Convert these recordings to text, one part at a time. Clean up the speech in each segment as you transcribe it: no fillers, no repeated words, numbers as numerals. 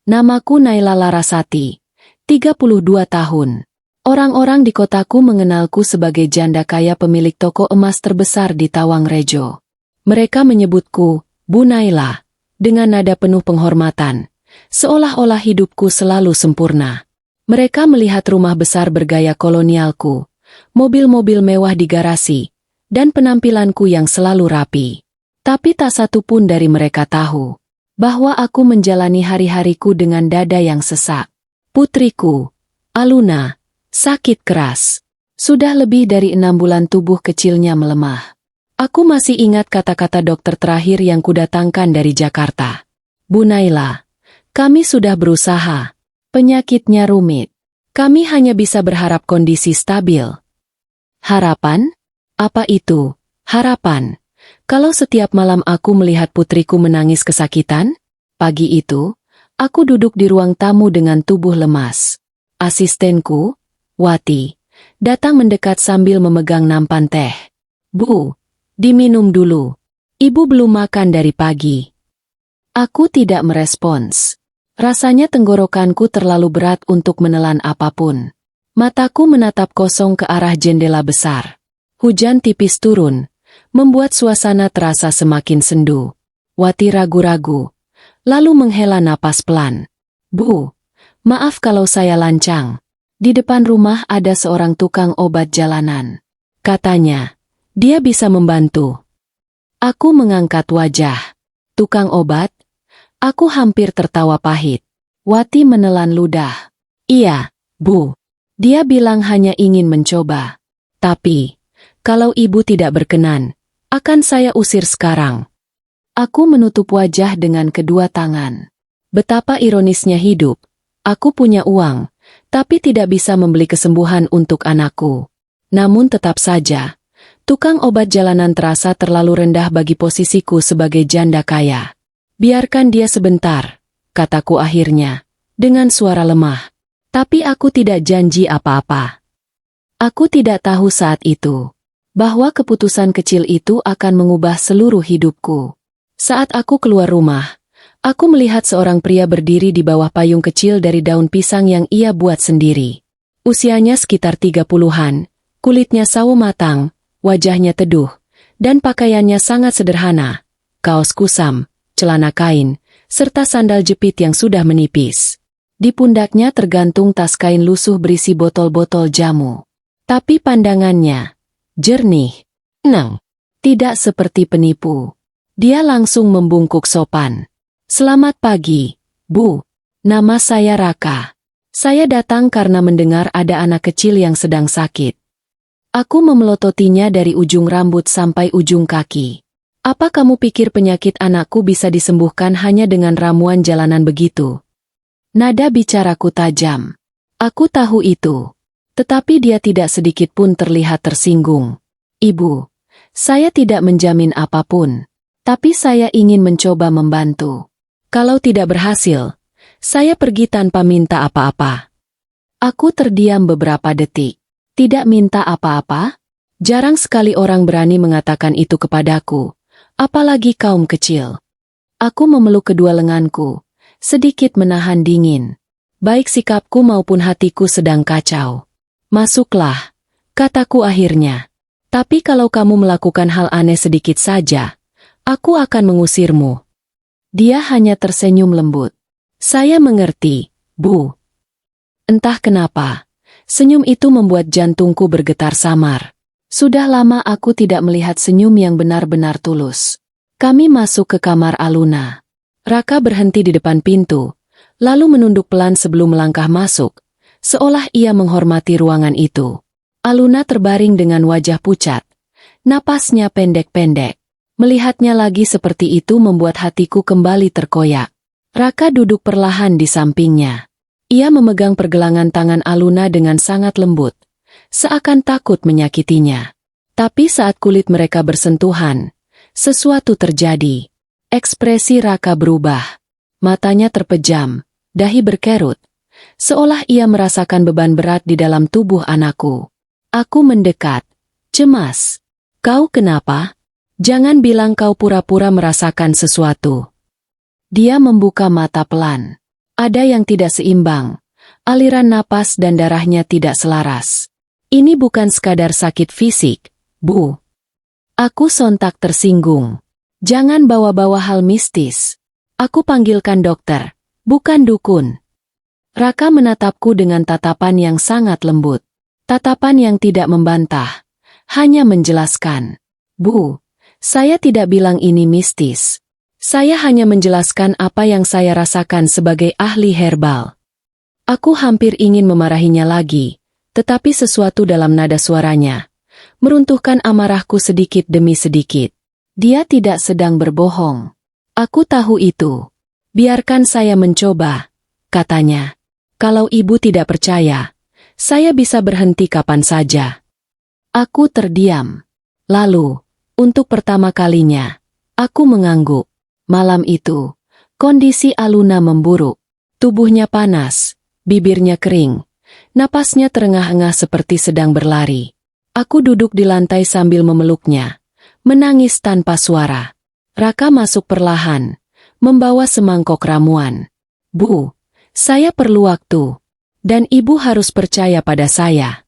Namaku Naila Larasati, 32 tahun. Orang-orang di kotaku mengenalku sebagai janda kaya pemilik toko emas terbesar di Tawang Rejo. Mereka menyebutku, Bu Naila, dengan nada penuh penghormatan, seolah-olah hidupku selalu sempurna. Mereka melihat rumah besar bergaya kolonialku, mobil-mobil mewah di garasi, dan penampilanku yang selalu rapi. Tapi tak satu pun dari mereka tahu bahwa aku menjalani hari-hariku dengan dada yang sesak. Putriku, Aluna, sakit keras. Sudah lebih dari 6 bulan tubuh kecilnya melemah. Aku masih ingat kata-kata dokter terakhir yang kudatangkan dari Jakarta. Bu Naila, kami sudah berusaha. Penyakitnya rumit. Kami hanya bisa berharap kondisi stabil. Harapan? Apa itu, harapan? Kalau setiap malam aku melihat putriku menangis kesakitan? Pagi itu, aku duduk di ruang tamu dengan tubuh lemas. Asistenku, Wati, datang mendekat sambil memegang nampan teh. Bu, diminum dulu. Ibu belum makan dari pagi. Aku tidak merespons. Rasanya tenggorokanku terlalu berat untuk menelan apapun. Mataku menatap kosong ke arah jendela besar. Hujan tipis turun, membuat suasana terasa semakin sendu. Wati ragu-ragu, lalu menghela napas pelan. Bu, maaf kalau saya lancang. Di depan rumah ada seorang tukang obat jalanan. Katanya, dia bisa membantu. Aku mengangkat wajah. Tukang obat? Aku hampir tertawa pahit. Wati menelan ludah. Iya, Bu. Dia bilang hanya ingin mencoba. Tapi, kalau ibu tidak berkenan, akan saya usir sekarang. Aku menutup wajah dengan kedua tangan. Betapa ironisnya hidup. Aku punya uang, tapi tidak bisa membeli kesembuhan untuk anakku. Namun tetap saja, tukang obat jalanan terasa terlalu rendah bagi posisiku sebagai janda kaya. Biarkan dia sebentar, kataku akhirnya, dengan suara lemah. Tapi aku tidak janji apa-apa. Aku tidak tahu saat itu bahwa keputusan kecil itu akan mengubah seluruh hidupku. Saat aku keluar rumah, aku melihat seorang pria berdiri di bawah payung kecil dari daun pisang yang ia buat sendiri. Usianya sekitar 30-an, kulitnya sawo matang, wajahnya teduh, dan pakaiannya sangat sederhana. Kaos kusam, celana kain, serta sandal jepit yang sudah menipis. Di pundaknya tergantung tas kain lusuh berisi botol-botol jamu. Tapi pandangannya jernih, tenang, tidak seperti penipu. Dia langsung membungkuk sopan. Selamat pagi, Bu. Nama saya Raka. Saya datang karena mendengar ada anak kecil yang sedang sakit. Aku memelototinya dari ujung rambut sampai ujung kaki. Apa kamu pikir penyakit anakku bisa disembuhkan hanya dengan ramuan jalanan begitu? Nada bicaraku tajam. Aku tahu itu. Tetapi dia tidak sedikit pun terlihat tersinggung. Ibu, saya tidak menjamin apapun. Tapi saya ingin mencoba membantu. Kalau tidak berhasil, saya pergi tanpa minta apa-apa. Aku terdiam beberapa detik. Tidak minta apa-apa? Jarang sekali orang berani mengatakan itu kepadaku. Apalagi kaum kecil. Aku memeluk kedua lenganku, sedikit menahan dingin. Baik sikapku maupun hatiku sedang kacau. Masuklah, kataku akhirnya. Tapi kalau kamu melakukan hal aneh sedikit saja, aku akan mengusirmu. Dia hanya tersenyum lembut. Saya mengerti, Bu. Entah kenapa, senyum itu membuat jantungku bergetar samar. Sudah lama aku tidak melihat senyum yang benar-benar tulus. Kami masuk ke kamar Aluna. Raka berhenti di depan pintu, lalu menunduk pelan sebelum melangkah masuk, seolah ia menghormati ruangan itu. Aluna terbaring dengan wajah pucat. Napasnya pendek-pendek. Melihatnya lagi seperti itu membuat hatiku kembali terkoyak. Raka duduk perlahan di sampingnya. Ia memegang pergelangan tangan Aluna dengan sangat lembut, seakan takut menyakitinya. Tapi saat kulit mereka bersentuhan, sesuatu terjadi. Ekspresi Raka berubah. Matanya terpejam, dahi berkerut, seolah ia merasakan beban berat di dalam tubuh anakku. Aku mendekat, cemas. Kau kenapa? Jangan bilang kau pura-pura merasakan sesuatu. Dia membuka mata pelan. Ada yang tidak seimbang. Aliran napas dan darahnya tidak selaras. Ini bukan sekadar sakit fisik, Bu. Aku sontak tersinggung. Jangan bawa-bawa hal mistis. Aku panggilkan dokter, bukan dukun. Raka menatapku dengan tatapan yang sangat lembut. Tatapan yang tidak membantah, hanya menjelaskan. Bu, saya tidak bilang ini mistis. Saya hanya menjelaskan apa yang saya rasakan sebagai ahli herbal. Aku hampir ingin memarahinya lagi, tetapi sesuatu dalam nada suaranya meruntuhkan amarahku sedikit demi sedikit. Dia tidak sedang berbohong. Aku tahu itu. Biarkan saya mencoba, katanya. Kalau ibu tidak percaya, saya bisa berhenti kapan saja. Aku terdiam. Lalu, untuk pertama kalinya, aku mengangguk. Malam itu, kondisi Aluna memburuk. Tubuhnya panas, bibirnya kering, napasnya terengah-engah seperti sedang berlari. Aku duduk di lantai sambil memeluknya, menangis tanpa suara. Raka masuk perlahan, membawa semangkok ramuan. Bu, saya perlu waktu, dan ibu harus percaya pada saya.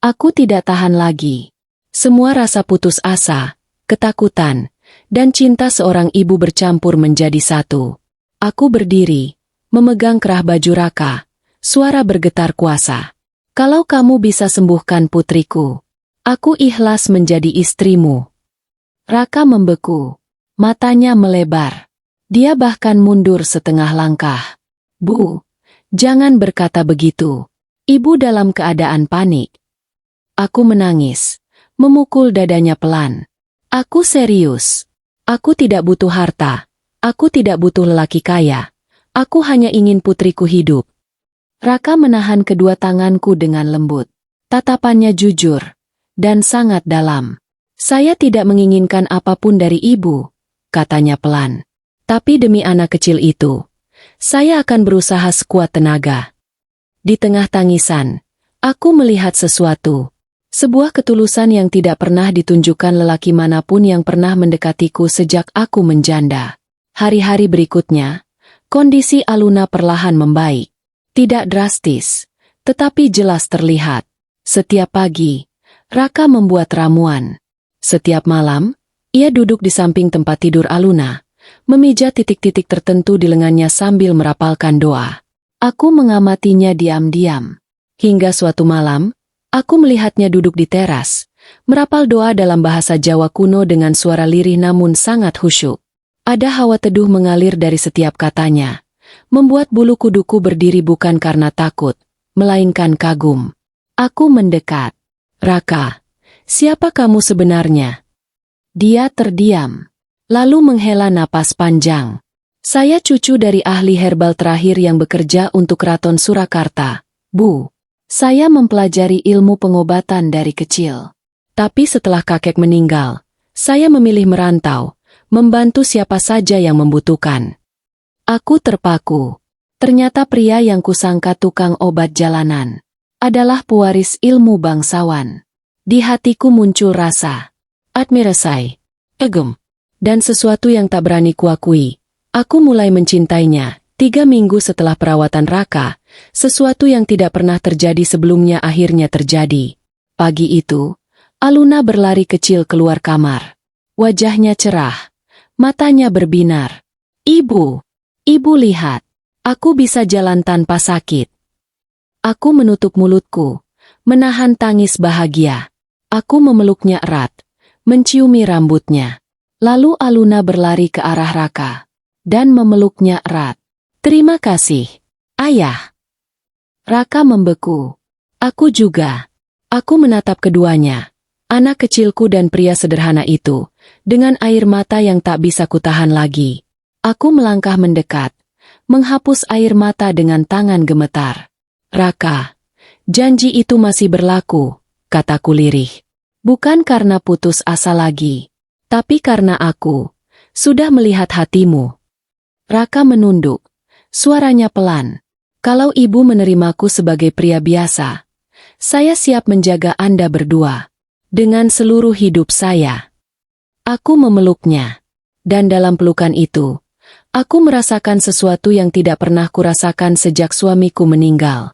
Aku tidak tahan lagi. Semua rasa putus asa, ketakutan, dan cinta seorang ibu bercampur menjadi satu. Aku berdiri, memegang kerah baju Raka, suara bergetar kuasa. Kalau kamu bisa sembuhkan putriku, aku ikhlas menjadi istrimu. Raka membeku, matanya melebar. Dia bahkan mundur setengah langkah. Bu, jangan berkata begitu. Ibu dalam keadaan panik. Aku menangis, memukul dadanya pelan. Aku serius. Aku tidak butuh harta. Aku tidak butuh lelaki kaya. Aku hanya ingin putriku hidup. Raka menahan kedua tanganku dengan lembut. Tatapannya jujur dan sangat dalam. Saya tidak menginginkan apapun dari ibu, katanya pelan. Tapi demi anak kecil itu, saya akan berusaha sekuat tenaga. Di tengah tangisan, aku melihat sesuatu. Sebuah ketulusan yang tidak pernah ditunjukkan lelaki manapun yang pernah mendekatiku sejak aku menjanda. Hari-hari berikutnya, kondisi Aluna perlahan membaik. Tidak drastis, tetapi jelas terlihat. Setiap pagi, Raka membuat ramuan. Setiap malam, ia duduk di samping tempat tidur Aluna, memijat titik-titik tertentu di lengannya sambil merapalkan doa. Aku mengamatinya diam-diam. Hingga suatu malam, aku melihatnya duduk di teras, merapal doa dalam bahasa Jawa kuno dengan suara lirih namun sangat khusyuk. Ada hawa teduh mengalir dari setiap katanya, membuat bulu kuduku berdiri bukan karena takut, melainkan kagum. Aku mendekat. Raka, siapa kamu sebenarnya? Dia terdiam, lalu menghela napas panjang. Saya cucu dari ahli herbal terakhir yang bekerja untuk Keraton Surakarta, Bu. Saya mempelajari ilmu pengobatan dari kecil. Tapi setelah kakek meninggal, saya memilih merantau, membantu siapa saja yang membutuhkan. Aku terpaku. Ternyata pria yang kusangka tukang obat jalanan adalah pewaris ilmu bangsawan. Di hatiku muncul rasa admirasi, kagum, dan sesuatu yang tak berani kuakui. Aku mulai mencintainya. 3 minggu setelah perawatan Raka, sesuatu yang tidak pernah terjadi sebelumnya akhirnya terjadi. Pagi itu, Aluna berlari kecil keluar kamar. Wajahnya cerah, matanya berbinar. Ibu, ibu lihat, aku bisa jalan tanpa sakit. Aku menutup mulutku, menahan tangis bahagia. Aku memeluknya erat, menciumi rambutnya. Lalu Aluna berlari ke arah Raka, dan memeluknya erat. Terima kasih, Ayah. Raka membeku. Aku juga. Aku menatap keduanya, anak kecilku dan pria sederhana itu, dengan air mata yang tak bisa kutahan lagi. Aku melangkah mendekat, menghapus air mata dengan tangan gemetar. Raka, janji itu masih berlaku, kataku lirih. Bukan karena putus asa lagi, tapi karena aku sudah melihat hatimu. Raka menunduk, suaranya pelan. Kalau ibu menerimaku sebagai pria biasa, saya siap menjaga Anda berdua dengan seluruh hidup saya. Aku memeluknya, dan dalam pelukan itu, Aku merasakan sesuatu yang tidak pernah kurasakan sejak suamiku meninggal.